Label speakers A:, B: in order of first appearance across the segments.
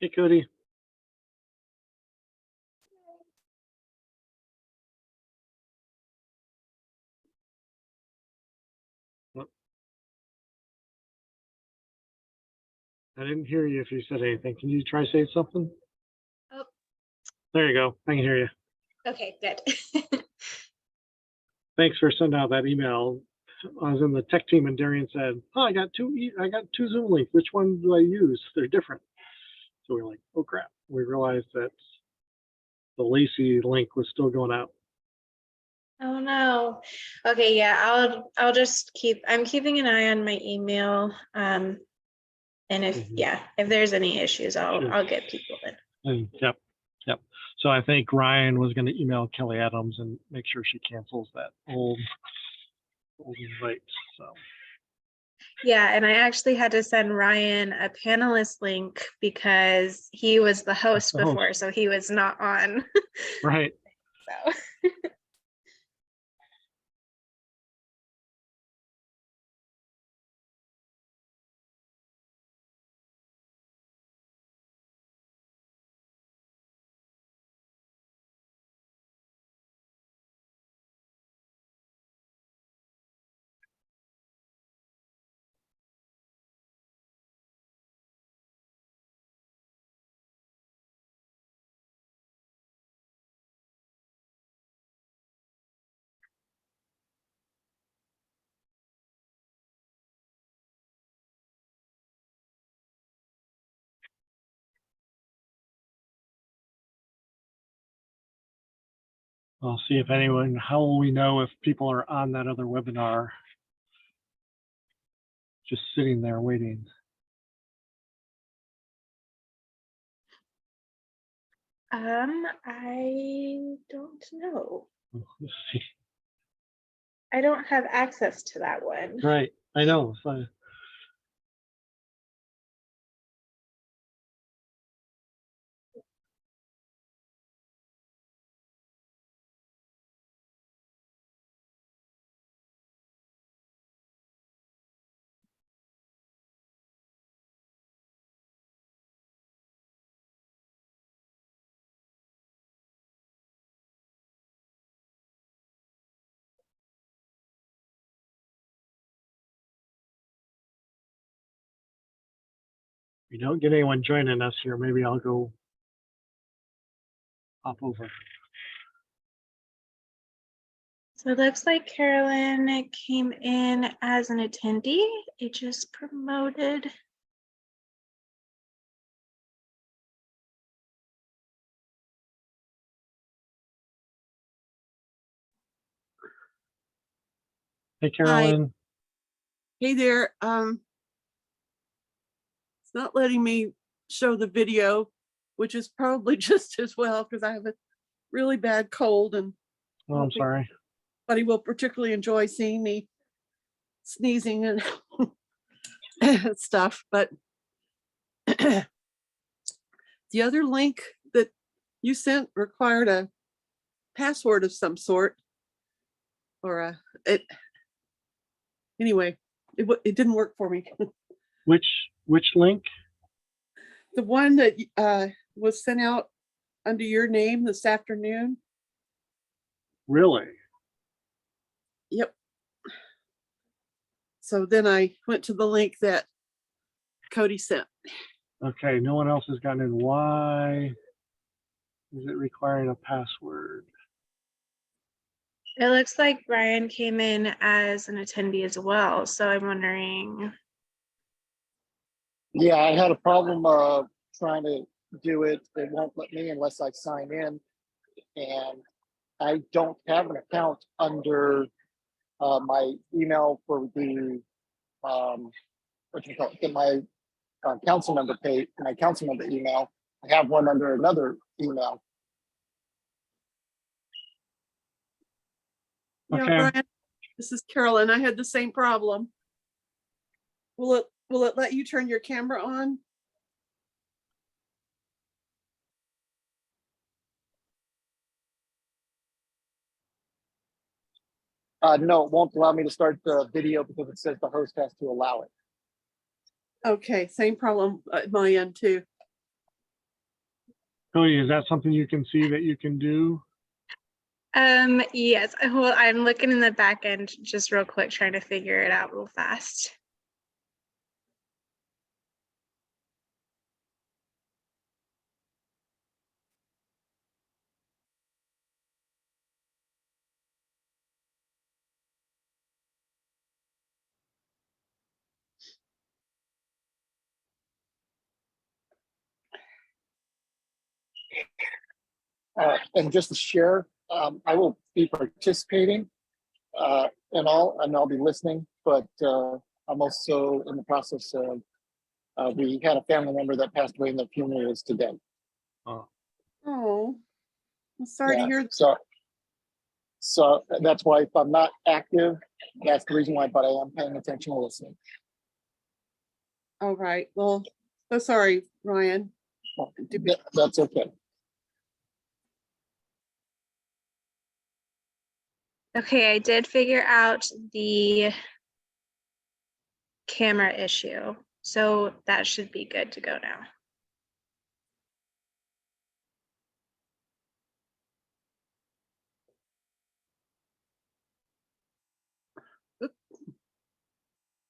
A: Hey, Cody. Well, I didn't hear you if you said anything. Can you try say something?
B: Oh,
A: There you go. I can hear you.
B: okay, good.
A: Thanks for sending out that email. I was in the tech team and Darian said, "Oh, I got two Zoom links. Which one do I use? They're different." So we're like, "Oh crap!" We realized that the Lacey link was still going out.
B: Oh no. Okay, yeah, I'll just I'm keeping an eye on my email. And if if there's any issues, I'll get people in.
A: Yep. So I think Ryan was going to email Kelly Adams and make sure she cancels that old invite. So
B: Yeah, and I actually had to send Ryan a panelist link because he was the host before, so he was not on.
A: Right.
B: So
A: I'll see if anyone, how will we know if people are on that other webinar? Just sitting there waiting.
B: I don't know.
A: Let's see.
B: I don't have access to that one.
A: Right. I know. So, if we don't get anyone joining us here, maybe I'll go hop over.
B: So it looks like Carolyn came in as an attendee. It just promoted.
A: Hey, Carolyn.
C: Hey there. It's not letting me show the video, which is probably just as well because I have a really bad cold and
A: Oh, I'm sorry.
C: But he will particularly enjoy seeing me sneezing and stuff. But the other link that you sent required a password of some sort, or anyway, it didn't work for me.
A: Which link?
C: The one that was sent out under your name this afternoon.
A: Really?
C: Yep. So then I went to the link that Cody sent.
A: Okay, no one else has gotten in. Why is it requiring a password?
B: It looks like Brian came in as an attendee as well. So I'm wondering.
D: Yeah, I had a problem trying to do it. It won't let me unless I sign in. And I don't have an account under my email for the what you call it, my council member page, my council member email. I have one under another email.
C: Yeah,
A: Okay.
C: Brian, this is Carolyn. I had the same problem. Will it let you turn your camera on?
D: No, it won't allow me to start the video because it says the host has to allow it.
C: Okay, same problem at my end too.
A: Cody, is that something you can see that you can do?
B: Yes, well, I'm looking in the back end just real quick, trying to figure it out real fast.
D: And just to share, I will be participating and I'll be listening, but I'm also in the process of, we had a family member that passed away and the funeral is today.
C: Oh, I'm sorry to
D: Yeah,
C: hear.
D: so that's why if I'm not active, that's the reason why, but I am paying attention and listening.
C: All right. Well, so sorry, Ryan.
D: That's okay.
B: Okay, I did figure out the camera issue, so that should be good to go now.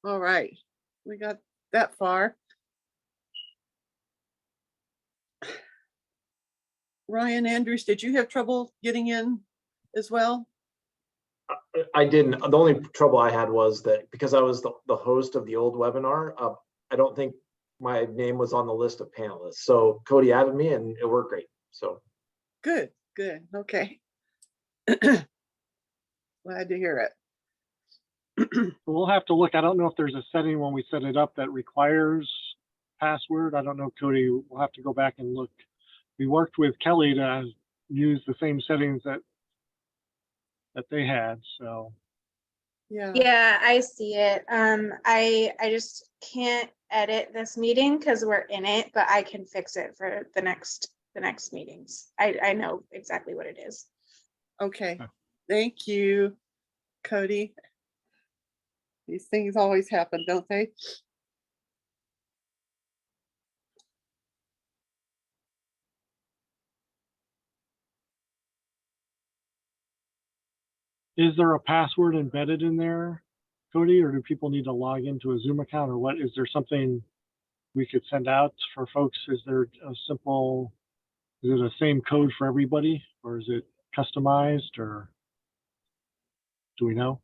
C: All right. We got that far. Ryan Andrews, did you have trouble getting in as well?
E: I didn't. The only trouble I had was that because I was the host of the old webinar, I don't think my name was on the list of panelists. So Cody added me and it worked great. So
C: Good, good. Okay. Glad to hear it.
A: We'll have to look. I don't know if there's a setting when we set it up that requires password. I don't know, Cody. We'll have to go back and look. We worked with Kelly to use the same settings that they had. So
C: Yeah.
B: Yeah, I see it. I just can't edit this meeting because we're in it, but I can fix it for the next meetings. I know exactly what it is.
C: Okay. Thank you, Cody. These things always happen, don't they?
A: is there a password embedded in there, Cody, or do people need to log into a Zoom account, or what? Is there something we could send out for folks? Is there a simple, is it the same code for everybody, or is it customized, or do we know?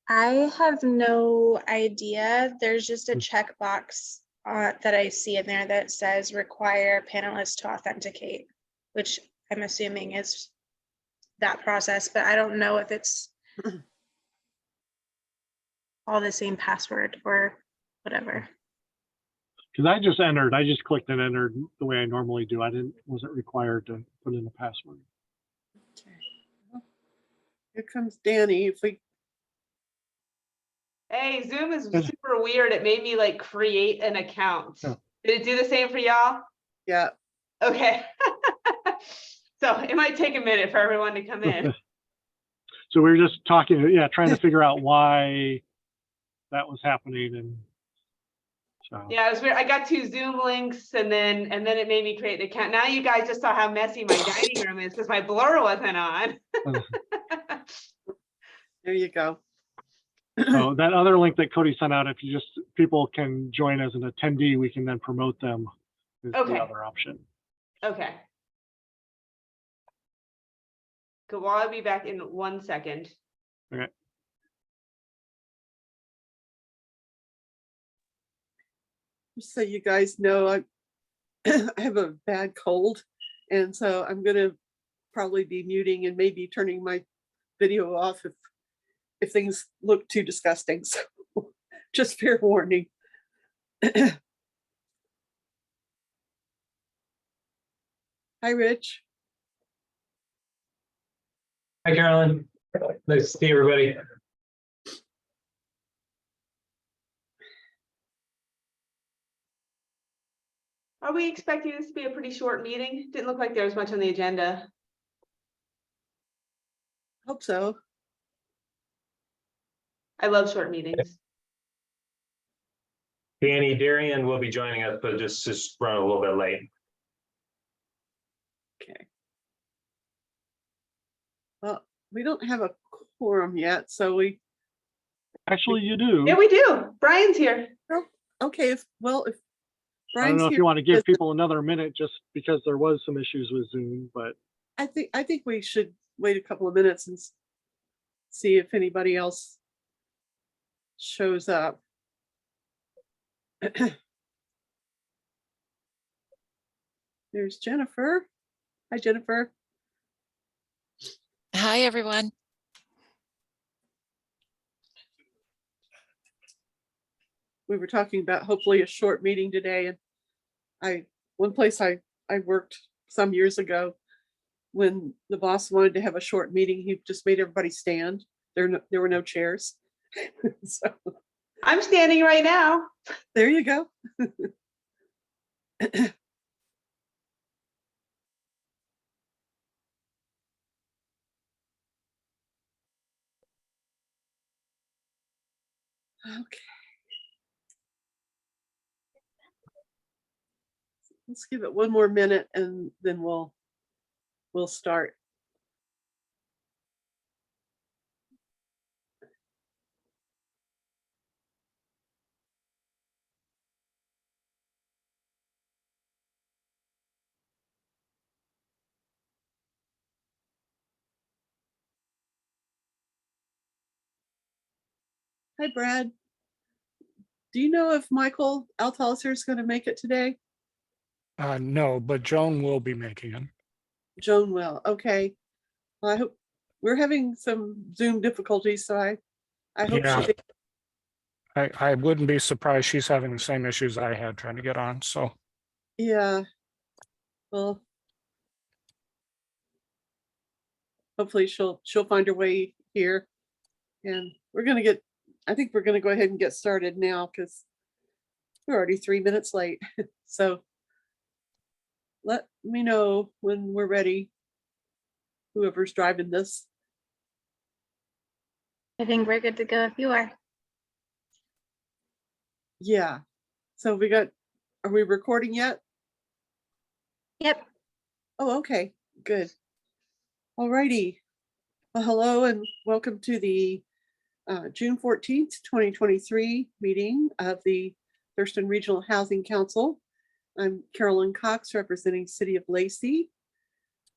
B: I have no idea. There's just a checkbox that I see in there that says require panelists to authenticate, which I'm assuming is that process, but I don't know if it's all the same password or whatever.
A: Because I just clicked and entered the way I normally do. Wasn't required to put in a password.
C: Okay. Here comes Danny. If we
F: Hey, Zoom is
A: Good.
F: super weird. It made me like create an account.
A: Oh.
F: Did it do the same for y'all?
C: yeah.
F: Okay. So it might take a minute for everyone to come in.
A: So we were just talking, yeah, trying to figure out why that was happening, and so
F: Yeah, it was weird. I got 2 Zoom links and then it made me create an account. Now you guys just saw how messy my dining room is because my blur wasn't on.
C: There you go.
A: so that other link that Cody sent out, if you just people can join as an attendee, we can then promote them. Is
F: Okay.
A: the other option.
F: Okay. Cool. Well, I'll be back in 1 second.
A: Okay.
C: Just so you guys know, I I have a bad cold, and so I'm gonna probably be muting and maybe turning my video off if things look too disgusting. So just fair warning. Hi, Rich.
G: Hi, Carolyn. Nice to see everybody.
F: Are we expecting this to be a pretty short meeting? Didn't look like there was much on the agenda.
C: Hope so.
F: I love short meetings.
G: Danny Darian will be joining us, but just run a little bit late.
C: Okay. Well, we don't have a quorum yet, so we,
A: Actually, you do.
F: Yeah, we do. Brian's here.
C: okay, if
A: I don't
C: Brian's
A: know if
C: here,
A: you want to give
C: because
A: people another minute just because there was some issues with Zoom, but
C: I think we should wait a couple of minutes and see if anybody else shows up. There's Jennifer. Hi, Jennifer.
H: Hi, everyone.
C: We were talking about hopefully a short meeting today, and one place I worked some years ago, when the boss wanted to have a short meeting, he just made everybody stand. There were no chairs. So
F: I'm standing right now.
C: there you go. Okay. Let's give it one more minute and then we'll start. Hi, Brad. Do you know if Michael Althauser is going to make it today?
I: No, but Joan will be making it.
C: Joan will. Okay. Well, I hope we're having some Zoom difficulties, so I hope
I: Yeah.
C: she.
I: I wouldn't be surprised she's having the same issues I had trying to get on, so.
C: Yeah. Well, hopefully she'll find her way here. And I think we're gonna go ahead and get started now because we're already 3 minutes late. So let me know when we're ready. Whoever's driving this.
B: I think we're good to go if you are.
C: Yeah. So are we recording yet?
B: Yep.
C: Oh, okay, good. All righty. Well, hello and welcome to the June 14th, 2023 meeting of the Thurston Regional Housing Council. I'm Carolyn Cox, representing City of Lacey.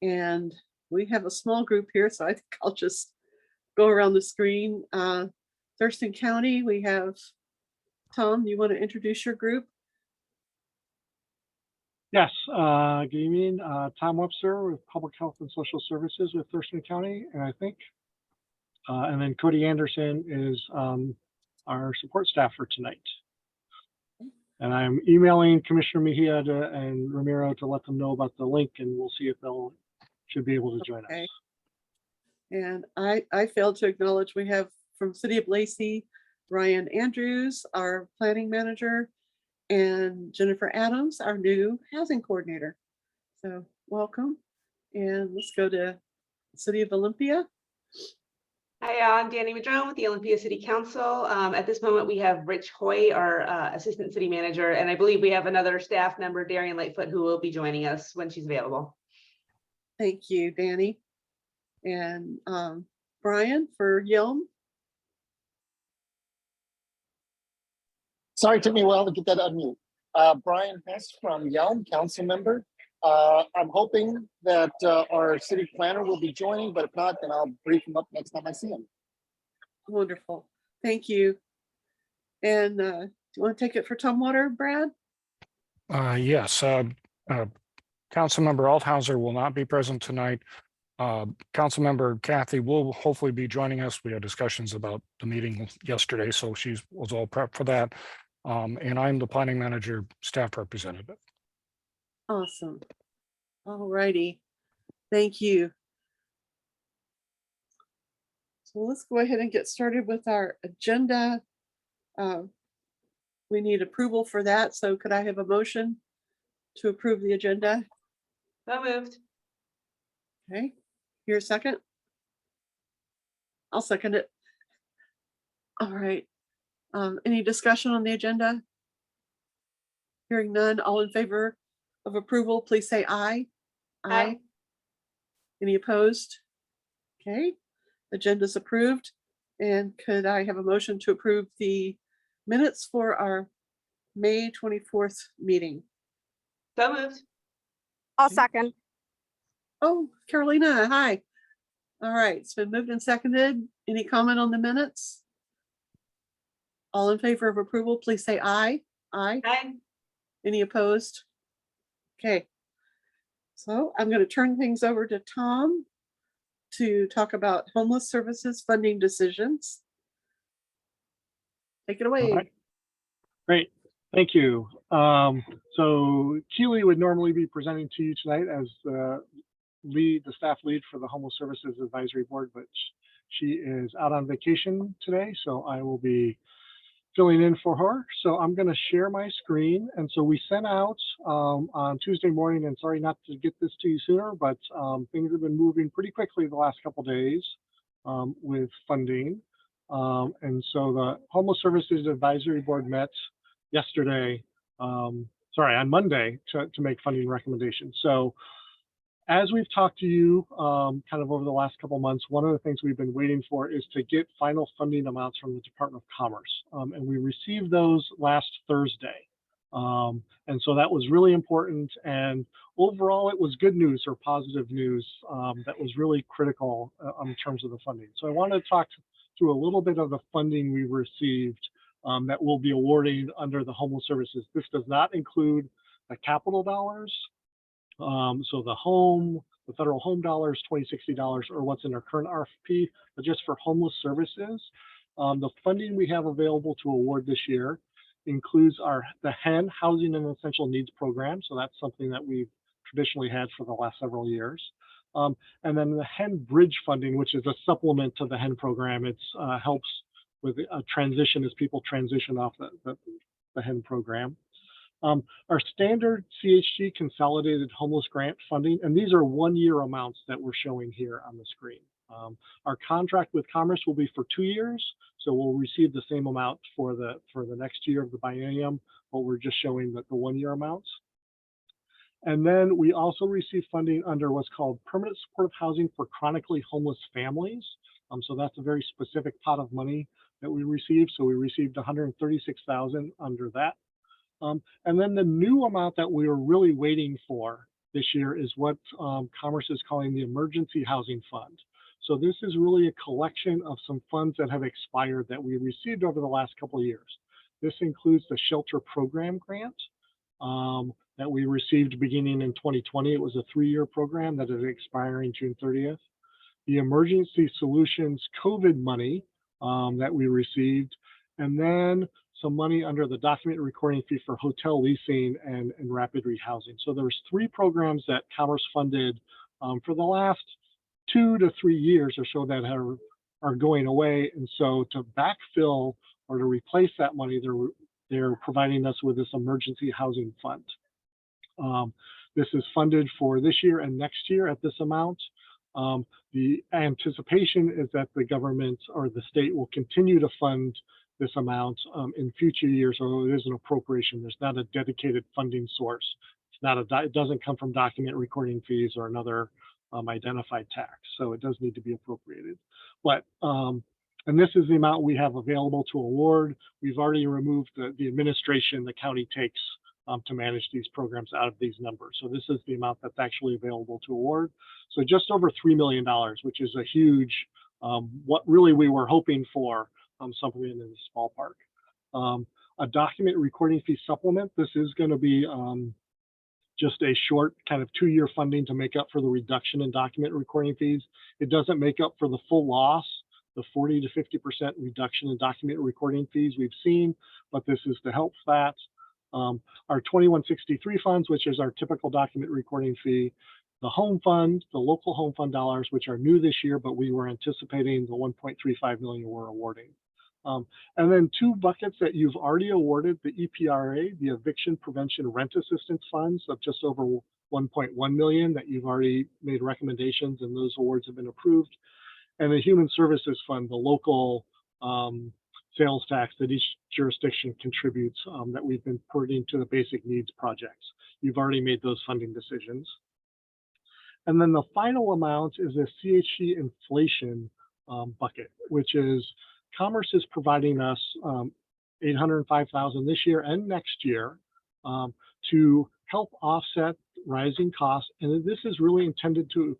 C: And we have a small group here, so I think I'll just go around the screen. Thurston County, we have Tom, you want to introduce your group?
A: yes, good evening. Tom Webster with Public Health and Social Services with Thurston County, and I think. And then Cody Anderson is our support staff for tonight. And I'm emailing Commissioner Mejia and Ramiro to let them know about the link, and we'll see if should be able to join
C: Okay.
A: us.
C: And I failed to acknowledge we have from City of Lacey, Ryan Andrews, our planning manager, and Jennifer Adams, our new housing coordinator. So welcome. And let's go to City of Olympia.
F: Hi, I'm Danny Madrone with the Olympia City Council. At this moment, we have Rich Hoy, our Assistant City Manager, and I believe we have another staff member, Darian Lightfoot, who will be joining us when she's available.
C: Thank you, Danny. And Brian for Yelm.
D: Sorry, it took me a while to get that unmute. Brian Hess from Yelm, council member. I'm hoping that our city planner will be joining, but if not, then I'll brief him up next time I see him.
C: Wonderful. Thank you. And do you want to take it for Tumwater, Brad?
I: Yes, Councilmember Althauser will not be present tonight. Councilmember Kathy will hopefully be joining us. We had discussions about the meeting yesterday, so she was all prepped for that. And I'm the planning manager, staff representative.
C: Awesome. All righty. Thank you. So let's go ahead and get started with our agenda. We need approval for that. So could I have a motion to approve the agenda?
F: So moved.
C: Okay, here a second. I'll second it. All right. Any discussion on the agenda? Hearing none, all in favor of approval, please say aye.
F: Aye.
C: Any opposed? Okay, agenda's approved. And could I have a motion to approve the minutes for our May 24th meeting?
F: So moved.
H: I'll
C: Okay.
H: second.
C: Oh, Carolina, hi. All right, it's been moved and seconded. Any comment on the minutes? All in favor of approval, please say aye. Aye.
F: Aye.
C: Any opposed? Okay. So I'm going to turn things over to Tom to talk about homeless services funding decisions. Take it away.
A: All right. Great, thank you. So Keely would normally be presenting to you tonight as the staff lead for the Homeless Services Advisory Board, but she is out on vacation today, so I will be filling in for her. So I'm going to share my screen. And so we sent out on Tuesday morning, and sorry not to get this to you sooner, but things have been moving pretty quickly the last couple of days with funding. And so the Homeless Services Advisory Board met yesterday, on Monday to make funding recommendations. So as we've talked to you kind of over the last couple of months, one of the things we've been waiting for is to get final funding amounts from the Department of Commerce. And we received those last Thursday. And so that was really important. And overall, it was good news or positive news that was really critical in terms of the funding. So I want to talk through a little bit of the funding we received that we'll be awarding under the homeless services. This does not include the capital dollars. So the federal home dollars, 2060 dollars, or what's in our current RFP, but just for homeless services. The funding we have available to award this year includes the HEN, Housing and Essential Needs Program. So that's something that we've traditionally had for the last several years. And then the HEN Bridge funding, which is a supplement to the HEN program. It helps with a transition as people transition off the HEN program. Our standard CHG consolidated homeless grant funding, and these are 1-year amounts that we're showing here on the screen. Our contract with Commerce will be for 2 years, so we'll receive the same amount for the next year of the biennium, but we're just showing the 1-year amounts. And then we also receive funding under what's called Permanent Supportive Housing for Chronically Homeless Families. So that's a very specific pot of money that we received. So we received $136,000 under that. And then the new amount that we were really waiting for this year is what Commerce is calling the Emergency Housing Fund. So this is really a collection of some funds that have expired that we received over the last couple of years. This includes the Shelter Program Grant that we received beginning in 2020. It was a 3-year program that is expiring June 30th. The Emergency Solutions COVID money that we received, and then some money under the document recording fee for hotel leasing and rapid rehousing. So there's 3 programs that Commerce funded for the last 2 to 3 years or so that are going away. And so to backfill or to replace that money, they're providing us with this emergency housing fund. This is funded for this year and next year at this amount. The anticipation is that the government or the state will continue to fund this amount in future years, although it is an appropriation. There's not a dedicated funding source. It doesn't come from document recording fees or another identified tax. So it does need to be appropriated. But and this is the amount we have available to award. We've already removed the administration the county takes to manage these programs out of these numbers. So this is the amount that's actually available to award. So just over $3 million, which is a huge, what really we were hoping for, something in this ballpark. A document recording fee supplement. This is going to be just a short kind of 2-year funding to make up for the reduction in document recording fees. It doesn't make up for the full loss, the 40 to 50% reduction in document recording fees we've seen, but this is to help that. Our 2163 funds, which is our typical document recording fee, the home fund, the local home fund dollars, which are new this year, but we were anticipating the 1.35 million we're awarding. And then 2 buckets that you've already awarded, the EPRA, the Eviction Prevention Rent Assistance Funds of just over 1.1 million that you've already made recommendations and those awards have been approved. And the Human Services Fund, the local sales tax that each jurisdiction contributes that we've been putting to the basic needs projects. You've already made those funding decisions. And then the final amount is a CHG inflation bucket, which is Commerce is providing us $805,000 this year and next year to help offset rising costs. And this is really intended to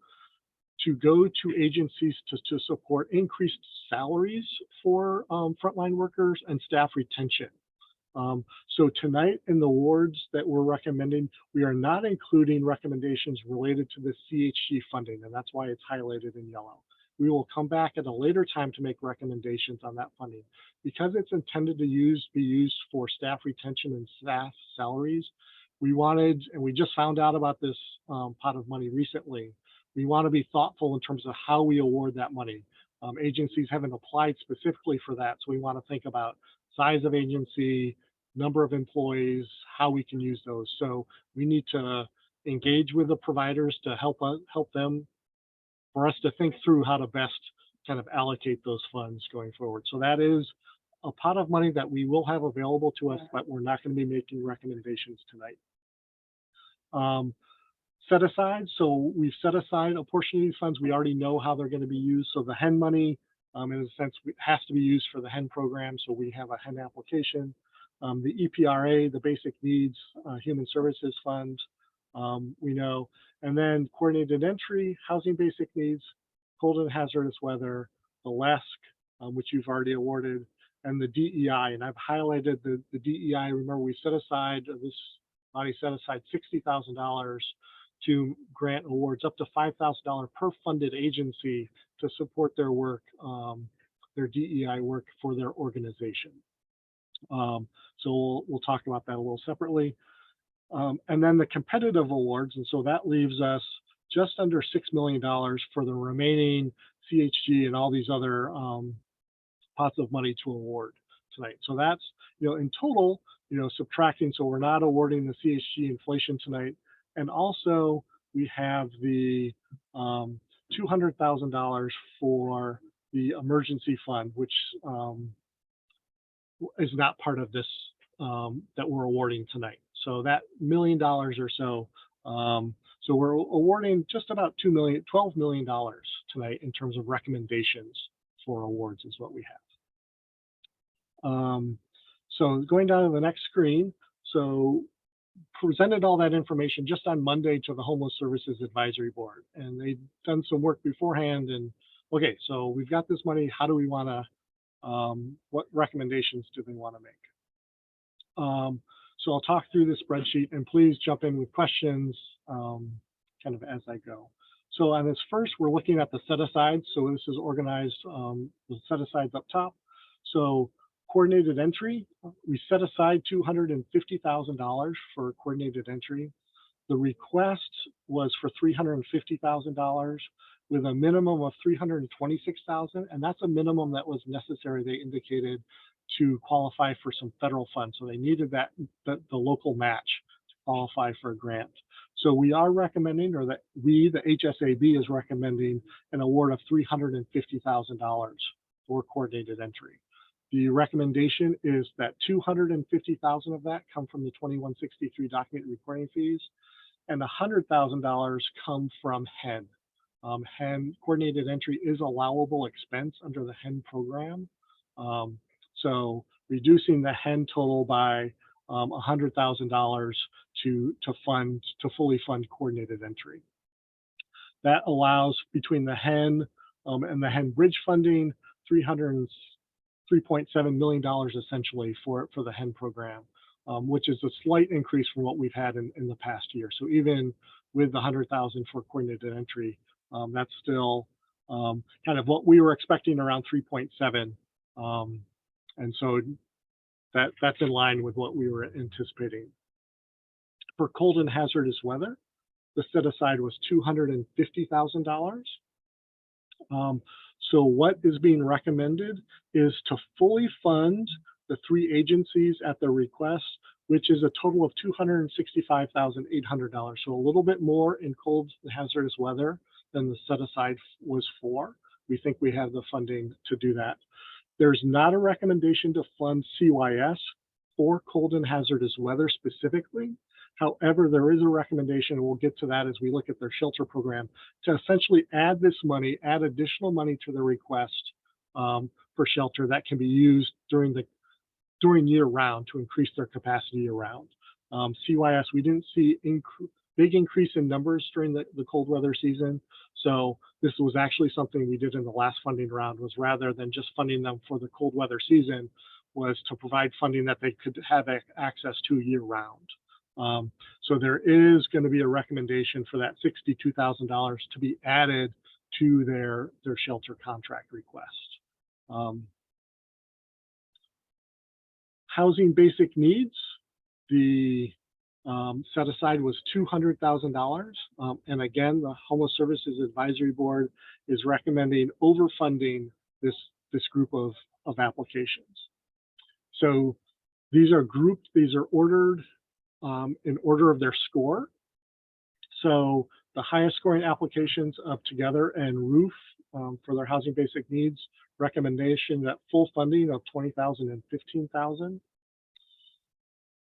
A: go to agencies to support increased salaries for frontline workers and staff retention. So tonight in the awards that we're recommending, we are not including recommendations related to the CHG funding, and that's why it's highlighted in yellow. We will come back at a later time to make recommendations on that funding. Because it's intended to be used for staff retention and staff salaries, we wanted, and we just found out about this pot of money recently, we want to be thoughtful in terms of how we award that money. Agencies haven't applied specifically for that, so we want to think about size of agency, number of employees, how we can use those. So we need to engage with the providers to help them, for us to think through how to best kind of allocate those funds going forward. So that is a pot of money that we will have available to us, but we're not going to be making recommendations tonight. Set aside, so we've set aside a portion of these funds. We already know how they're going to be used. So the HEN money, in a sense, has to be used for the HEN program. So we have a HEN application. The EPRA, the Basic Needs Human Services Fund, we know. And then coordinated entry, housing basic needs, cold and hazardous weather, the LESC, which you've already awarded, and the DEI. And I've highlighted the DEI. Remember, we set aside, this body set aside $60,000 to grant awards up to $5,000 per funded agency to support their work, their DEI work for their organization. So we'll talk about that a little separately. And then the competitive awards, and so that leaves us just under $6 million for the remaining CHG and all these other pots of money to award tonight. So that's, in total, subtracting, so we're not awarding the CHG inflation tonight. And also we have the $200,000 for the emergency fund, which is not part of this that we're awarding tonight. So that $1 million or so. So we're awarding just about $12 million tonight in terms of recommendations for awards is what we have. So going down to the next screen. So presented all that information just on Monday to the Homeless Services Advisory Board, and they've done some work beforehand. And okay, so we've got this money. How do we want to? What recommendations do they want to make? So I'll talk through this spreadsheet, and please jump in with questions kind of as I go. So on this first, we're looking at the set asides. So this is organized, the set asides up top. So coordinated entry, we set aside $250,000 for coordinated entry. The request was for $350,000 with a minimum of $326,000, and that's a minimum that was necessary, they indicated, to qualify for some federal funds. So they needed the local match to qualify for a grant. So we are recommending, or that we, the HSAB, is recommending an award of $350,000 for coordinated entry. The recommendation is that $250,000 of that come from the 2163 document recording fees, and $100,000 come from HEN. HEN coordinated entry is allowable expense under the HEN program. So reducing the HEN total by $100,000 to fully fund coordinated entry. That allows, between the HEN and the HEN bridge funding, $3.7 million essentially for the HEN program, which is a slight increase from what we've had in the past year. So even with the $100,000 for coordinated entry, that's still kind of what we were expecting, around 3.7. And so that's in line with what we were anticipating. For cold and hazardous weather, the set aside was $250,000. So what is being recommended is to fully fund the 3 agencies at their request, which is a total of $265,800. So a little bit more in cold and hazardous weather than the set aside was for. We think we have the funding to do that. There's not a recommendation to fund CYS for cold and hazardous weather specifically. However, there is a recommendation, and we'll get to that as we look at their shelter program, to essentially add this money, add additional money to the request for shelter that can be used during year round to increase their capacity year round. CYS, we didn't see big increase in numbers during the cold weather season. So this was actually something we did in the last funding round, was rather than just funding them for the cold weather season, was to provide funding that they could have access to year round. So there is going to be a recommendation for that $62,000 to be added to their shelter contract request. Housing basic needs, the set aside was $200,000. And again, the Homeless Services Advisory Board is recommending overfunding this group of applications. So these are grouped, these are ordered in order of their score. So the highest scoring applications up together and Roof for their housing basic needs recommendation at full funding of $20,000 and $15,000.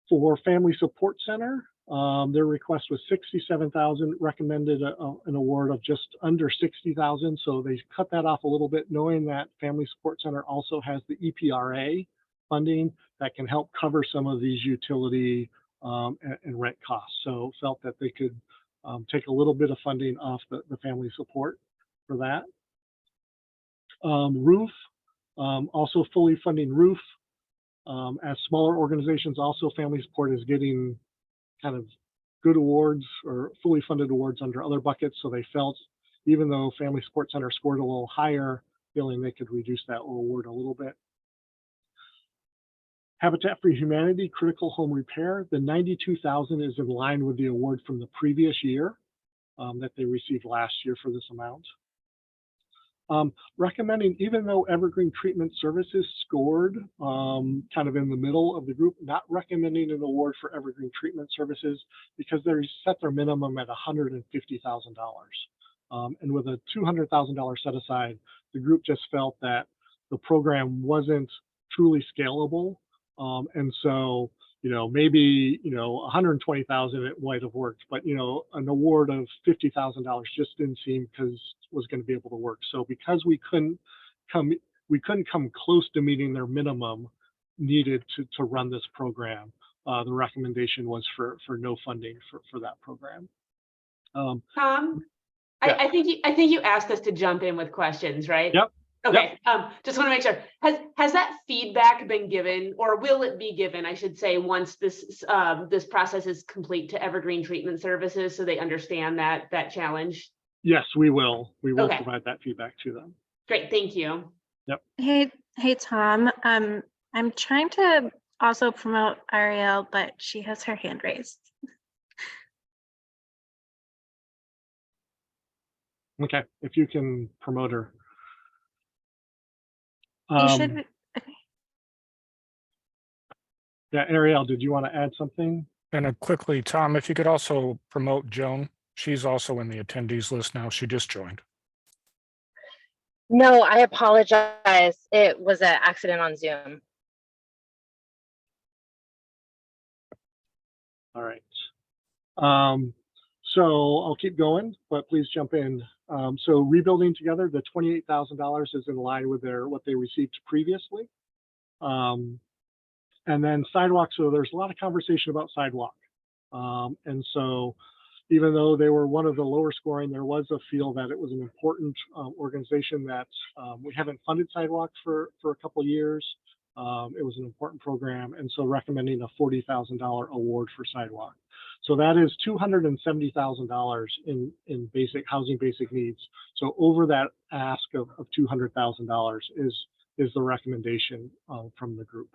A: For Family Support Center, their request was $67,000, recommended an award of just under $60,000. So they cut that off a little bit, knowing that Family Support Center also has the EPRA funding that can help cover some of these utility and rent costs. So felt that they could take a little bit of funding off the family support for that. Roof, also fully funding Roof. As smaller organizations, also Family Support is getting kind of good awards or fully funded awards under other buckets. So they felt, even though Family Support Center scored a little higher, feeling they could reduce that award a little bit. Habitat for Humanity critical home repair, the $92,000 is in line with the award from the previous year that they received last year for this amount. Recommending, even though Evergreen Treatment Services scored kind of in the middle of the group, not recommending an award for Evergreen Treatment Services because they set their minimum at $150,000. And with a $200,000 set aside, the group just felt that the program wasn't truly scalable. And so, maybe, 120,000 it might have worked, but, an award of $50,000 just didn't seem was going to be able to work. So because we couldn't come close to meeting their minimum needed to run this program, the recommendation was for no funding for that program.
F: Tom,
A: yeah.
F: I think you asked us to jump in with questions, right?
A: Yep.
F: Okay, just want to make sure. Has that feedback been given, or will it be given, I should say, once this process is complete, to Evergreen Treatment Services, so they understand that challenge?
A: Yes, we will. We will
F: Okay.
A: provide that feedback to them.
F: Great, thank you.
A: Yep.
B: Hey, Tom. I'm trying to also promote Ariel, but she has her hand raised.
A: Okay, if you can promote her.
B: You should. Okay.
A: Yeah, Ariel, did you want to add something?
I: And quickly, Tom, if you could also promote Joan. She's also in the attendees list now. She just joined.
H: No, I apologize. It was an accident on Zoom.
A: All right. So I'll keep going, but please jump in. So Rebuilding Together, the $28,000 is in line with what they received previously. And then sidewalk. So there's a lot of conversation about sidewalk. And so even though they were one of the lower scoring, there was a feel that it was an important organization that we haven't funded sidewalks for a couple of years. It was an important program, and so recommending a $40,000 award for sidewalk. So that is $270,000 in basic housing basic needs. So over that ask of $200,000 is the recommendation from the group.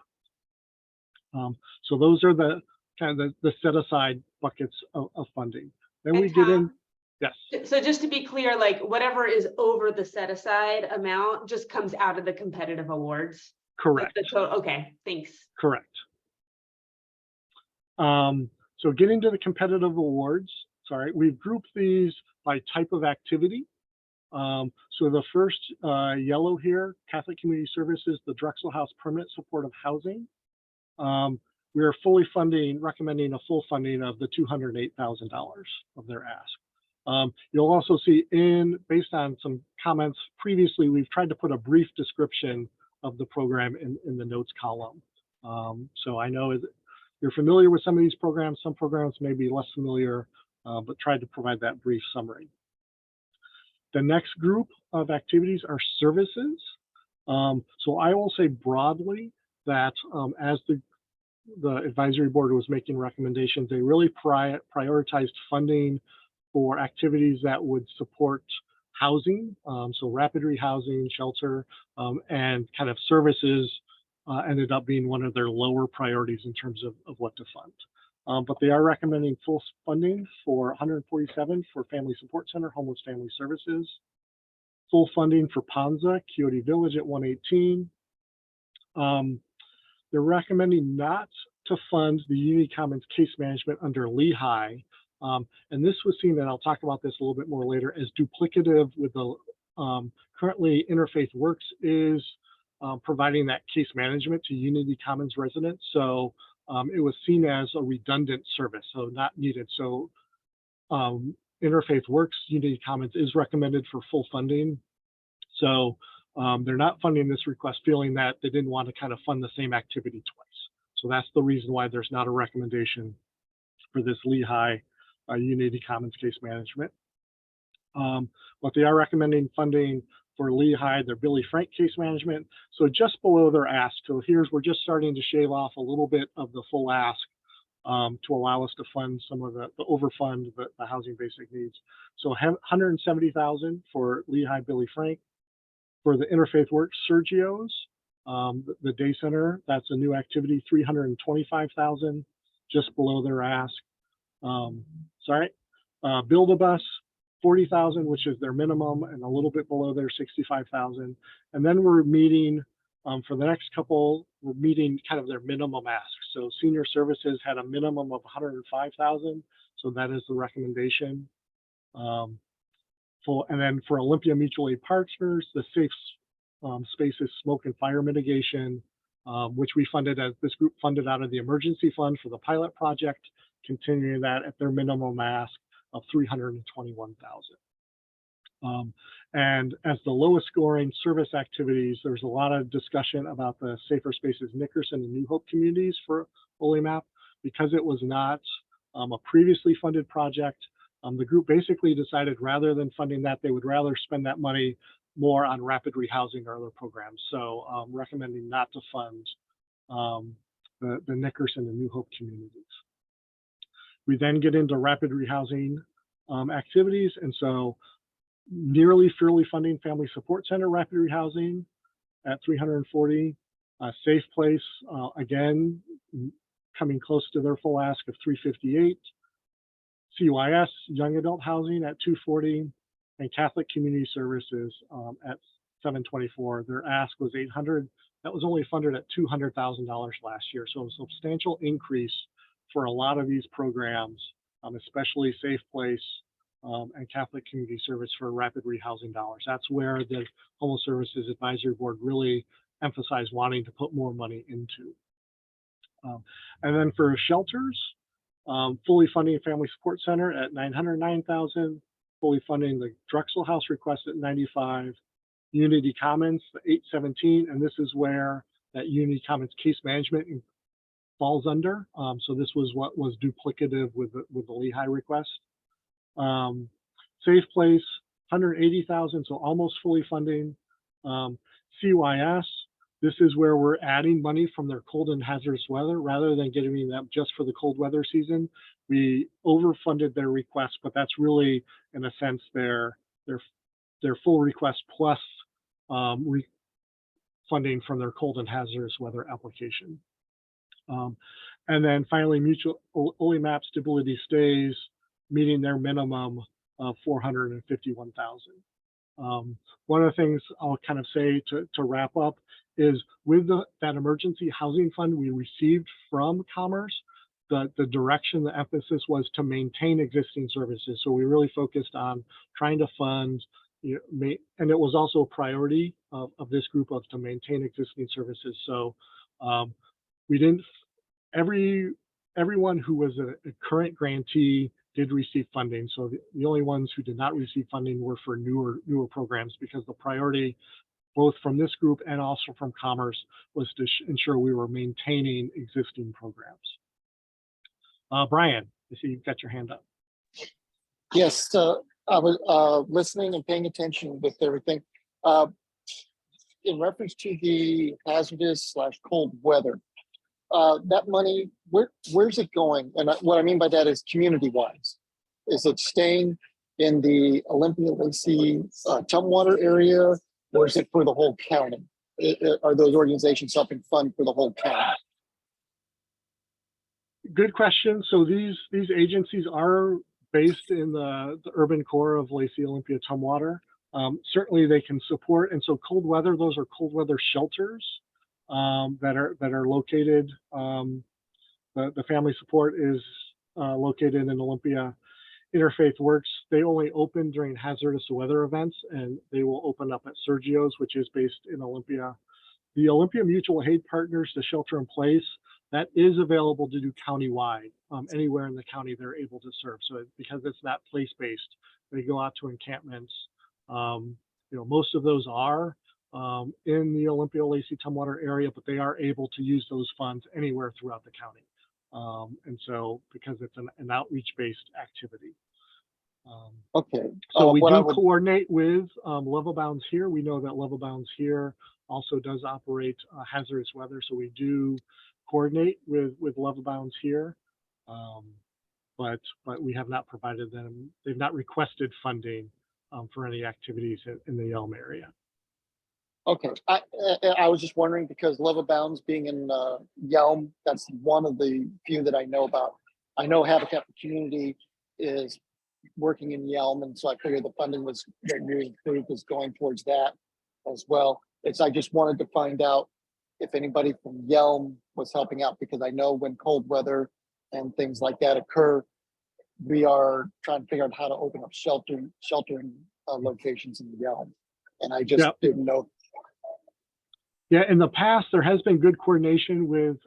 A: So those are the kind of the set aside buckets of funding. Then
F: And
A: we get in.
F: Tom,
A: Yes.
F: So just to be clear, like whatever is over the set aside amount just comes out of the competitive awards.
A: Correct.
F: The total. Okay, thanks.
A: Correct. So getting to the competitive awards, sorry, we've grouped these by type of activity. So the first yellow here, Catholic Community Services, the Drexel House Permanent Supportive Housing. We are fully funding, recommending a full funding of the $208,000 of their ask. You'll also see based on some comments previously, we've tried to put a brief description of the program in the notes column. So I know you're familiar with some of these programs. Some programs may be less familiar, but tried to provide that brief summary. The next group of activities are services. So I will say broadly that as the advisory board was making recommendations, they really prioritized funding for activities that would support housing, so rapid rehousing, shelter, and kind of services ended up being one of their lower priorities in terms of what to fund. But they are recommending full funding for 147 for Family Support Center, Homeless Family Services, full funding for Ponza, Quixote Village at 118. They're recommending not to fund the Unity Commons case management under Lehigh. And this was seen, and I'll talk about this a little bit more later, as duplicative with the currently Interfaith Works is providing that case management to Unity Commons residents. So it was seen as a redundant service, so not needed. So Interfaith Works, Unity Commons is recommended for full funding. So they're not funding this request, feeling that they didn't want to kind of fund the same activity twice. So that's the reason why there's not a recommendation for this Lehigh Unity Commons case management. But they are recommending funding for Lehigh, their Billy Frank case management. So just below their ask. So we're just starting to shave off a little bit of the full ask to allow us to fund some of the overfund the housing basic needs. So $170,000 for Lehigh Billy Frank. For the Interfaith Works Sergio's, the day center, that's a new activity, $325,000, just below their ask. Build-A-Bus, $40,000, which is their minimum, and a little bit below their $65,000. And then we're meeting for the next couple, we're meeting kind of their minimum ask. So Senior Services had a minimum of $105,000, so that is the recommendation. And then for Olympia Mutual Aid Partners, the Safe Spaces Smoke and Fire Mitigation, which we funded as this group funded out of the emergency fund for the pilot project, continuing that at their minimum ask of $321,000. And as the lowest scoring service activities, there's a lot of discussion about the Safer Spaces Nickerson and New Hope communities for OLEMAP. Because it was not a previously funded project, the group basically decided rather than funding that, they would rather spend that money more on rapid rehousing or other programs. So recommending not to fund the Nickerson and New Hope communities. We then get into rapid rehousing activities. And so nearly fairly funding Family Support Center rapid rehousing at $340. Safe Place, again, coming close to their full ask of $358. CYS, Young Adult Housing at $240, and Catholic Community Services at $724. Their ask was $800. That was only funded at $200,000 last year. So a substantial increase for a lot of these programs, especially Safe Place and Catholic Community Service for rapid rehousing dollars. That's where the Homeless Services Advisory Board really emphasized wanting to put more money into. And then for shelters, fully funding Family Support Center at $909,000, fully funding the Drexel House request at $95,000, Unity Commons, the $817,000, and this is where that Unity Commons case management falls under. So this was what was duplicative with the Lehigh request. Safe Place, $180,000, so almost fully funding. CYS, this is where we're adding money from their cold and hazardous weather rather than getting them just for the cold weather season. We overfunded their request, but that's really, in a sense, their full request plus funding from their cold and hazardous weather application. And then finally, Mutual OLEMAP Stability Stays, meeting their minimum of $451,000. One of the things I'll kind of say to wrap up is with that emergency housing fund we received from Commerce, the direction, the emphasis was to maintain existing services. So we really focused on trying to fund, and it was also a priority of this group to maintain existing services. So we didn't, everyone who was a current grantee did receive funding. So the only ones who did not receive funding were for newer programs, because the priority, both from this group and also from Commerce, was to ensure we were maintaining existing programs. Brian, I see you've got your hand up.
D: Yes, I was listening and paying attention with everything. In reference to the hazardous / cold weather, that money, where's it going? And what I mean by that is community-wise. Is it staying in the Olympia Lacey Tumwater area, or is it for the whole county? Are those organizations helping fund for the whole county?
A: Good question. So these agencies are based in the urban core of Lacey, Olympia, Tumwater. Certainly they can support, and so cold weather, those are cold weather shelters that are located. The family support is located in Olympia. Interfaith Works, they only open during hazardous weather events, and they will open up at Sergio's, which is based in Olympia. The Olympia Mutual Aid Partners, the shelter in place, that is available to do countywide. Anywhere in the county they're able to serve. So because it's not place-based, they go out to encampments. Most of those are in the Olympia Lacey Tumwater area, but they are able to use those funds anywhere throughout the county. And so because it's an outreach-based activity.
D: Okay.
A: So we do coordinate with Level Bounds Here. We know that Level Bounds Here also does operate hazardous weather. So we do coordinate with Level Bounds Here. But we have not provided them, they've not requested funding for any activities in the Yelm area.
D: Okay, I was just wondering because Level Bounds being in Yelm, that's one of the few that I know about. I know Habitat for Community is working in Yelm, and so I figured the funding was that new group is going towards that as well. I just wanted to find out if anybody from Yelm was helping out, because I know when cold weather and things like that occur, we are trying to figure out how to open up sheltering locations in Yelm, and I just didn't know.
A: Yeah, in the past, there has been good coordination with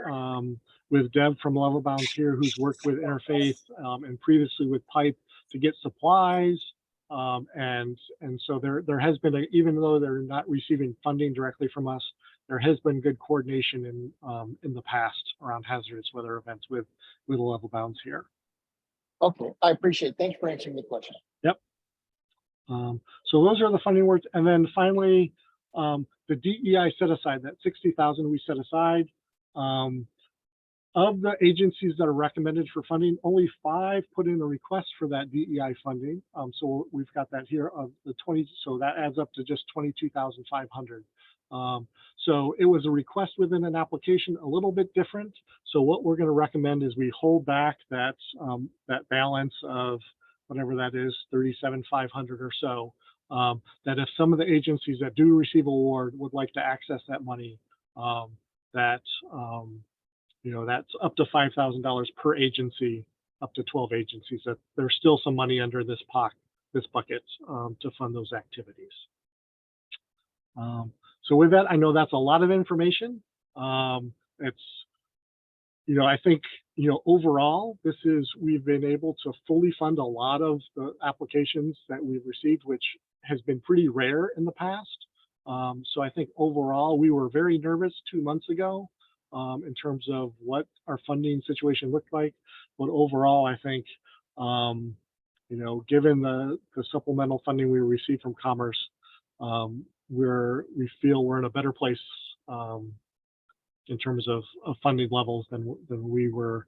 A: Deb from Level Bounds Here, who's worked with Interfaith and previously with Pipe to get supplies. And so there has been, even though they're not receiving funding directly from us, there has been good coordination in the past around hazardous weather events with Level Bounds Here.
D: Okay, I appreciate it. Thanks for answering the question.
A: Yep. So those are the funding words. And then finally, the DEI set aside, that 60,000 we set aside. Of the agencies that are recommended for funding, only 5 put in a request for that DEI funding. So we've got that here of the 20, so that adds up to just 22,500. So it was a request within an application, a little bit different. So what we're going to recommend is we hold back that balance of whatever that is, 37,500 or so. That if some of the agencies that do receive award would like to access that money, that's up to $5,000 per agency, up to 12 agencies. That there's still some money under this bucket to fund those activities. So with that, I know that's a lot of information. I think, overall, we've been able to fully fund a lot of the applications that we've received, which has been pretty rare in the past. So I think overall, we were very nervous 2 months ago in terms of what our funding situation looked like. But overall, I think, given the supplemental funding we received from Commerce, we feel we're in a better place in terms of funding levels than we were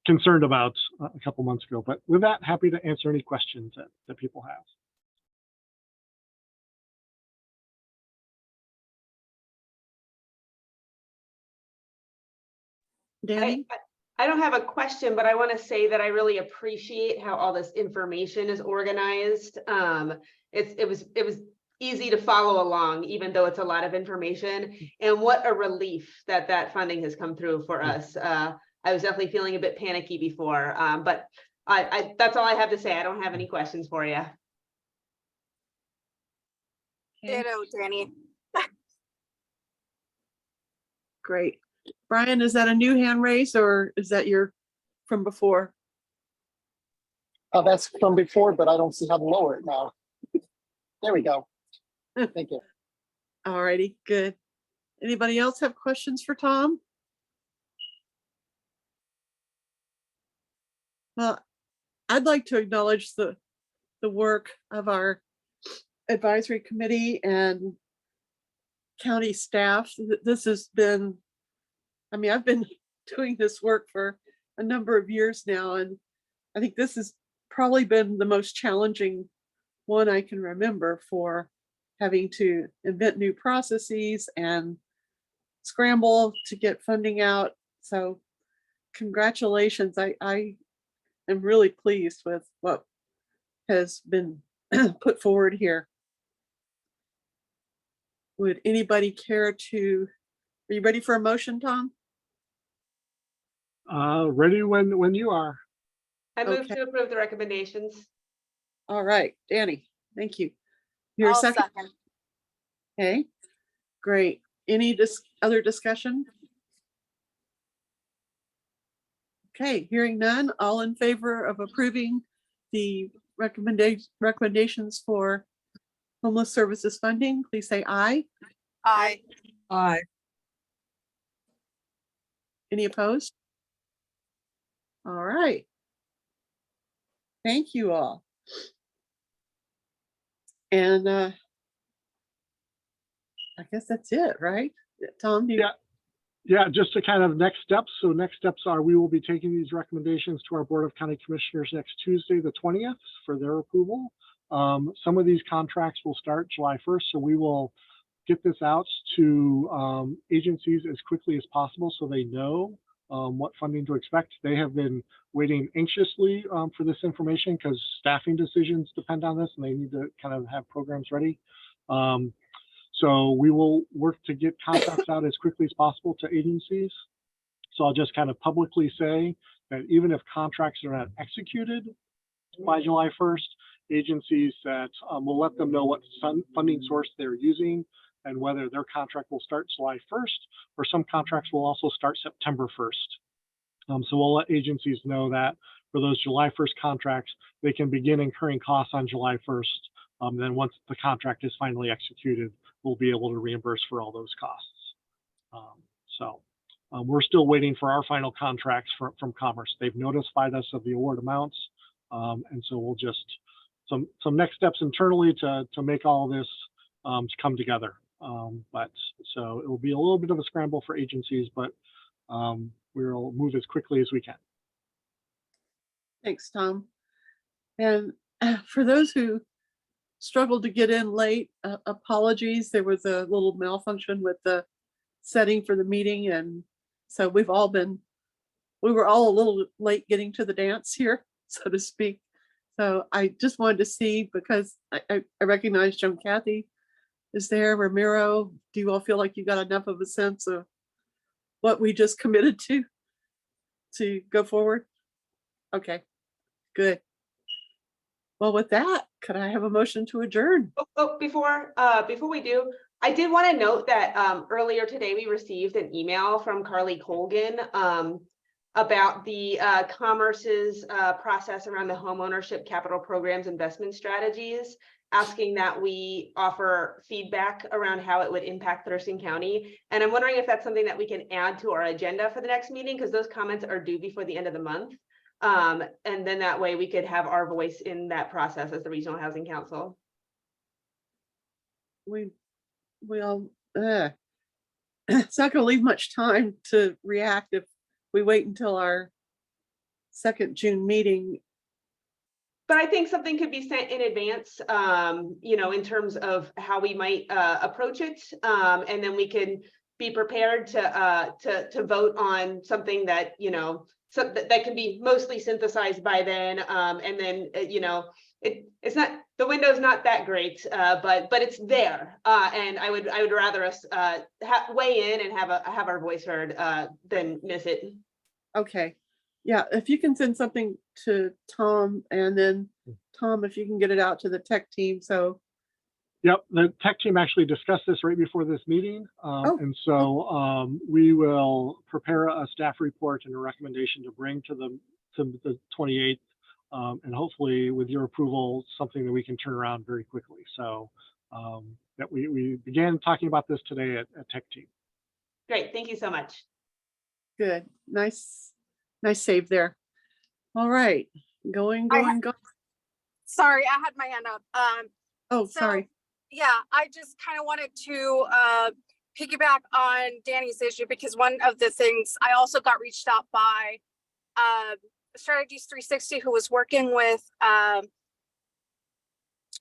A: concerned about a couple months ago. But with that, happy to answer any questions that people have.
C: Danny?
F: I don't have a question, but I want to say that I really appreciate how all this information is organized. It was easy to follow along, even though it's a lot of information. And what a relief that funding has come through for us. I was definitely feeling a bit panicky before, but that's all I have to say. I don't have any questions for you.
C: Okay,
J: Ditto, Danny.
C: great. Brian, is that a new hand raise or is that your from before?
D: That's from before, but I don't see how to lower it now. There we go. Thank you.
C: All righty, good. Anybody else have questions for Tom? Well, I'd like to acknowledge the work of our advisory committee and county staff. This has been, I mean, I've been doing this work for a number of years now, and I think this has probably been the most challenging one I can remember for having to invent new processes and scramble to get funding out. So congratulations. I am really pleased with what has been put forward here. Would anybody care to, are you ready for a motion, Tom?
A: Ready when you are.
F: I move
C: Okay.
F: to approve the recommendations.
C: All right, Danny, thank you. You're a
J: I'll
C: second?
J: second.
C: Okay, great. Any other discussion? Okay, hearing none, all in favor of approving the recommendations for homeless services funding, please say aye.
J: Aye.
C: Aye. Any opposed? All right. Thank you all. And I guess that's it, right? Tom, do you?
A: Yeah. Yeah, just to kind of next steps. So next steps are we will be taking these recommendations to our Board of County Commissioners next Tuesday, the 20th, for their approval. Some of these contracts will start July 1st, so we will get this out to agencies as quickly as possible so they know what funding to expect. They have been waiting anxiously for this information because staffing decisions depend on this and they need to kind of have programs ready. So we will work to get contracts out as quickly as possible to agencies. So I'll just kind of publicly say that even if contracts are not executed by July 1st, agencies that will let them know what funding source they're using and whether their contract will start July 1st or some contracts will also start September 1st. So we'll let agencies know that for those July 1st contracts, they can begin incurring costs on July 1st. Then once the contract is finally executed, we'll be able to reimburse for all those costs. We're still waiting for our final contracts from Commerce. They've notified us of the award amounts. And so we'll just, some next steps internally to make all this come together. So it will be a little bit of a scramble for agencies, but we'll move as quickly as we can.
C: Thanks, Tom. And for those who struggled to get in late, apologies. There was a little malfunction with the setting for the meeting. And so we were all a little late getting to the dance here, so to speak. So I just wanted to see, because I recognize Joan Kathy is there, Ramiro. Do you all feel like you got enough of a sense of what we just committed to go forward? Okay, good. Well, with that, could I have a motion to adjourn?
F: Before we do, I did want to note that earlier today we received an email from Carly Colgan about the Commerce's process around the homeownership capital programs investment strategies, asking that we offer feedback around how it would impact Thurston County. And I'm wondering if that's something that we can add to our agenda for the next meeting, because those comments are due before the end of the month. And then that way we could have our voice in that process as the Regional Housing Council.
C: It's not going to leave much time to react if we wait until our second June meeting.
F: But I think something could be sent in advance, in terms of how we might approach it. And then we can be prepared to vote on something that, so that can be mostly synthesized by then. And then, it's not, the window's not that great, but it's there. And I would rather us weigh in and have our voice heard than miss it.
C: Okay. Yeah, if you can send something to Tom, and then Tom, if you can get it out to the tech team, so
A: Yep, the tech team actually discussed this right before this meeting.
C: Oh.
A: And so we will prepare a staff report and a recommendation to bring to the 28th. And hopefully with your approval, something that we can turn around very quickly. So that we began talking about this today at tech team.
F: Great, thank you so much.
C: Good. Nice save there. All right. Going.
J: Sorry, I had my hand up.
C: Oh,
J: so-
C: sorry.
J: Yeah, I just kind of wanted to piggyback on Danny's issue because one of the things I also got reached out by Strategies 360, who was working with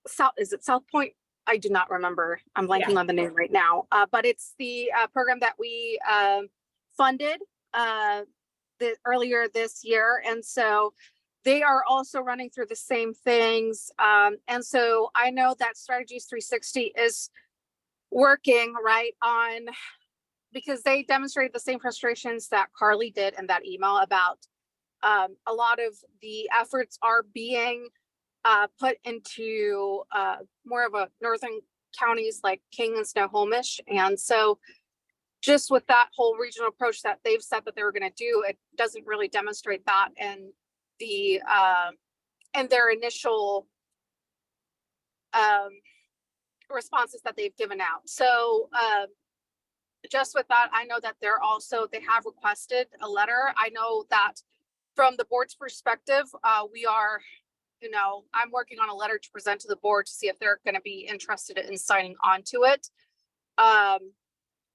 J: South Point? I do not remember. I'm blanking on the name right now. But it's the program that we funded earlier this year, and so they are also running through the same things. And so I know that Strategies 360 is working right on, because they demonstrated the same frustrations that Carly did in that email about a lot of the efforts are being put into more of a northern counties like King and Snohomish. And so just with that whole regional approach that they've said that they were going to do, it doesn't really demonstrate that. And the and their initial responses that they've given out. So just with that, I know that they have requested a letter. I know that from the board's perspective, we are, I'm working on a letter to present to the board to see if they're going to be interested in signing on to it.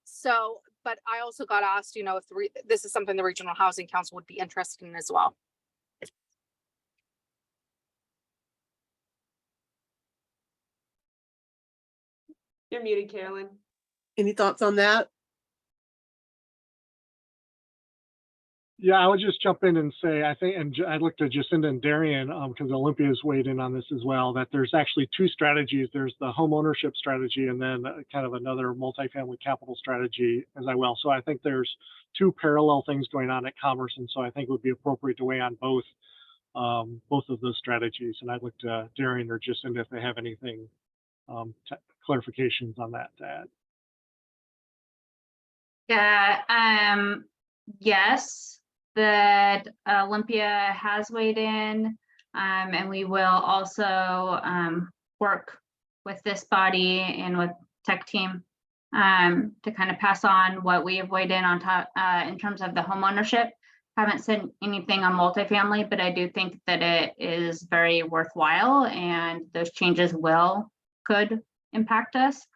J: So, but I also got asked, if this is something the Regional Housing Council would be interested in as well.
F: You're muted, Carolyn.
C: Any thoughts on that?
A: Yeah, I would just jump in and say, I think, and I looked at Jacinda and Darian because Olympia's weighed in on this as well, that there's actually two strategies. There's the home ownership strategy and then kind of another multifamily capital strategy as well. So I think there's two parallel things going on at Commerce. And so I think it would be appropriate to weigh on both of those strategies. And I'd look to Darian or Jacinda if they have anything, clarifications on that to add.
K: Yeah, yes, that Olympia has weighed in, and we will also work with this body and with tech team to kind of pass on what we have weighed in on top in terms of the home ownership. Haven't said anything on multifamily, but I do think that it is very worthwhile and those changes could impact us.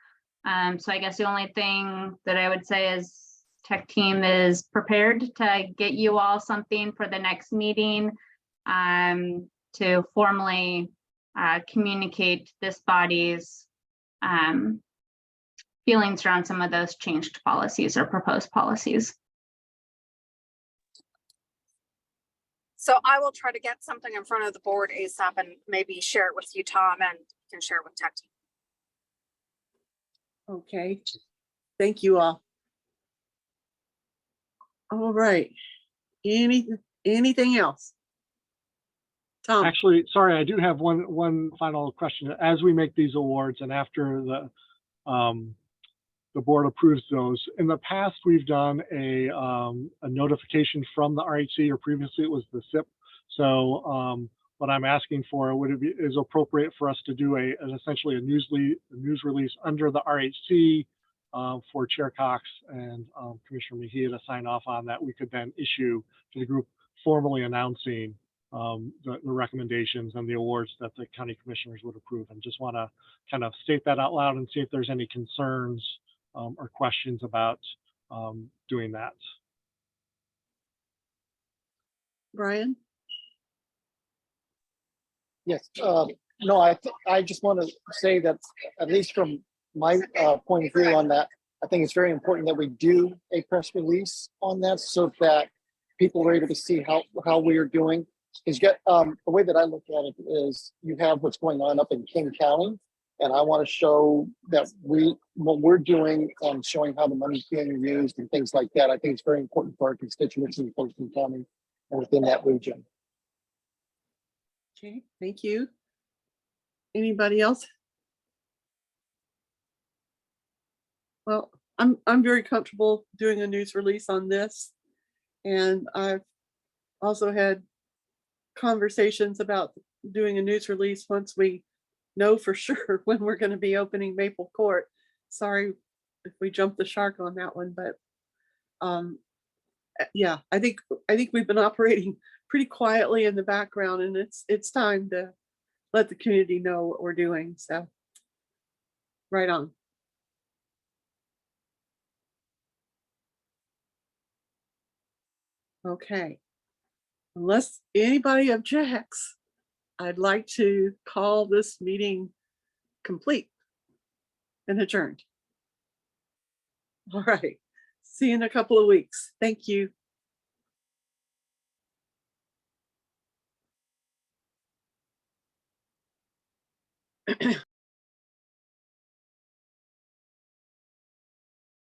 K: So I guess the only thing that I would say is tech team is prepared to get you all something for the next meeting to formally communicate this body's feelings around some of those changed policies or proposed policies.
J: So I will try to get something in front of the board ASAP and maybe share it with you, Tom, and you can share it with tech team.
C: Okay. Thank you all. All right. Anything else? Tom?
A: Actually, sorry, I do have one final question. As we make these awards and after the board approves those, in the past we've done a notification from the RHC, or previously it was the SIP. So what I'm asking for is appropriate for us to do essentially a news release under the RHC for Chair Cox and Commissioner Mejia to sign off on that. We could then issue to the group formally announcing the recommendations and the awards that the county commissioners would approve. And just want to kind of state that out loud and see if there's any concerns or questions about doing that.
C: Brian?
D: Yes, no, I just want to say that, at least from my point of view on that, I think it's very important that we do a press release on that so that people are able to see how we are doing. Is the way that I look at it is you have what's going on up in King County, and I want to show that what we're doing and showing how the money's being used and things like that. I think it's very important for our constituents in King County and within that region.
C: Okay, thank you. Anybody else? Well, I'm very comfortable doing a news release on this. And I've also had conversations about doing a news release once we know for sure when we're going to be opening Maple Court. Sorry if we jumped the shark on that one, but yeah, I think we've been operating pretty quietly in the background, and it's time to let the community know what we're doing. So right on. Okay. Unless anybody objects, I'd like to call this meeting complete and adjourned. All right. See you in a couple of weeks. Thank you.